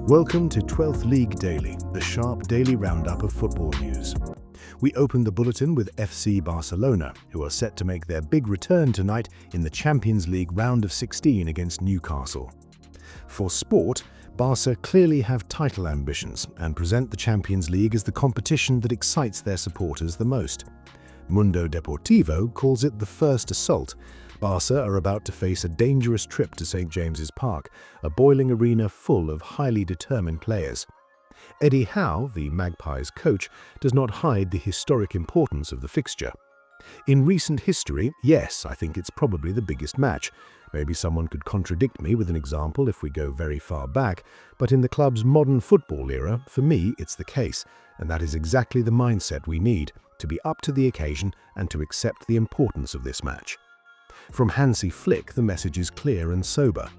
Welcome to 12th League Daily, the sharp daily roundup of football news. We open the bulletin with FC Barcelona, who are set to make their big return tonight in the Champions League round of 16 against Newcastle. For sport, Barca clearly have title ambitions and present the Champions League as the competition that excites their supporters the most. Mundo Deportivo calls it the first assault. Barca are about to face a dangerous trip to St. James's Park, a boiling arena full of highly determined players. Eddie Howe, the Magpies coach, does not hide the historic importance of the fixture. In recent history, yes, I think it's probably the biggest match. Maybe someone could contradict me with an example if we go very far back, but in the club's modern football era, for me, it's the case, and that is exactly the mindset we need, to be up to the occasion and to accept the importance of this match. From Hansi Flick, the message is clear and sober.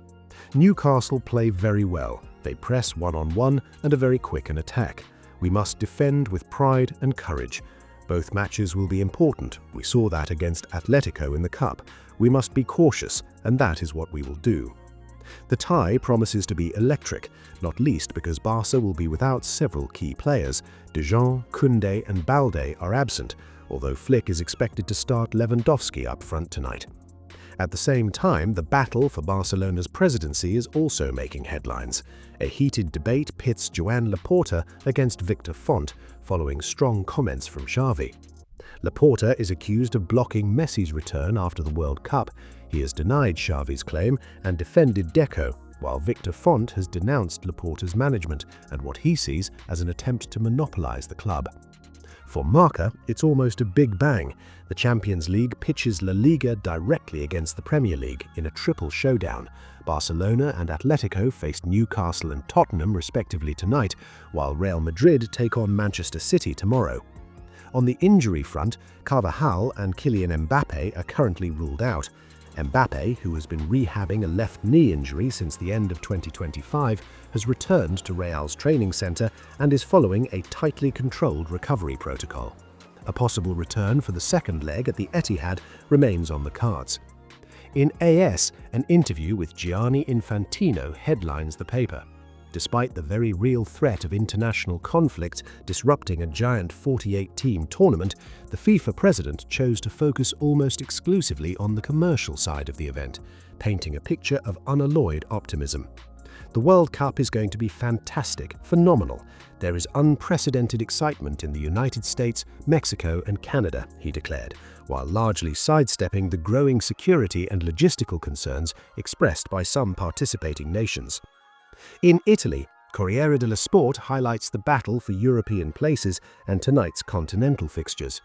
Newcastle play very well. They press one-on-one and are very quick in attack. We must defend with pride and courage. Both matches will be important. We saw that against Atletico in the Cup. We must be cautious, and that is what we will do. The tie promises to be electric, not least because Barca will be without several key players. De Jong, Koundé and Balde are absent, although Flick is expected to start Lewandowski up front tonight. At the same time, the battle for Barcelona's presidency is also making headlines. A heated debate pits Joan Laporta against Victor Font, following strong comments from Xavi. Laporta is accused of blocking Messi's return after the World Cup. He has denied Xavi's claim and defended Deco, while Victor Font has denounced Laporta's management and what he sees as an attempt to monopolize the club. For Marca, it's almost a big bang. The Champions League pitches La Liga directly against the Premier League in a triple showdown. Barcelona and Atletico face Newcastle and Tottenham respectively tonight, while Real Madrid take on Manchester City tomorrow. On the injury front, Carvajal and Kylian Mbappe are currently ruled out. Mbappe, who has been rehabbing a left knee injury since the end of 2025, has returned to Real's training centre and is following a tightly controlled recovery protocol. A possible return for the second leg at the Etihad remains on the cards. In AS, an interview with Gianni Infantino headlines the paper. Despite the very real threat of international conflict disrupting a giant 48-team tournament, the FIFA president chose to focus almost exclusively on the commercial side of the event, painting a picture of unalloyed optimism. The World Cup is going to be fantastic, phenomenal. There is unprecedented excitement in the United States, Mexico and Canada, he declared, while largely sidestepping the growing security and logistical concerns expressed by some participating nations. In Italy, Corriere dello Sport highlights the battle for European places and tonight's continental fixtures.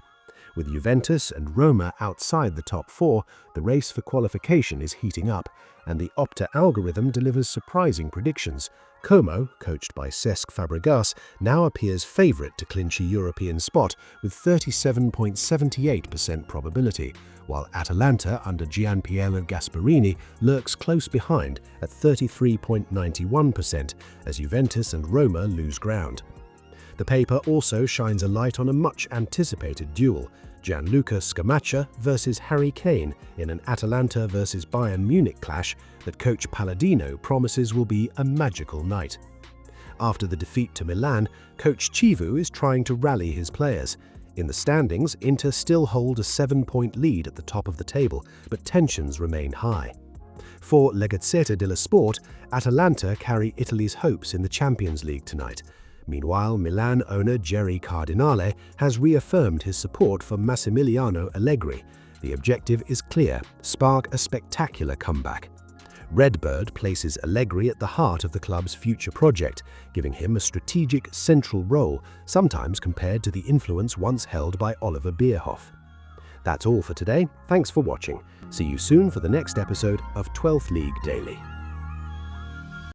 With Juventus and Roma outside the top four, the race for qualification is heating up, and the Opta algorithm delivers surprising predictions. Como, coached by Cesc Fabregas, now appears favourite to clinch a European spot with 37.78% probability, while Atalanta under Gianpiero Gasperini lurks close behind at 33.91% as Juventus and Roma lose ground. The paper also shines a light on a much-anticipated duel, Gianluca Scamacca versus Harry Kane in an Atalanta versus Bayern Munich clash that coach Palladino promises will be a magical night. After the defeat to Milan, coach Chivu is trying to rally his players. In the standings, Inter still hold a 7-point lead at the top of the table, but tensions remain high. For La Gazzetta dello Sport, Atalanta carry Italy's hopes in the Champions League tonight. Meanwhile, Milan owner Jerry Cardinale has reaffirmed his support for Massimiliano Allegri. The objective is clear: spark a spectacular comeback. Redbird places Allegri at the heart of the club's future project, giving him a strategic central role, sometimes compared to the influence once held by Oliver Bierhoff. That's all for today. Thanks for watching. See you soon for the next episode of 12th League Daily.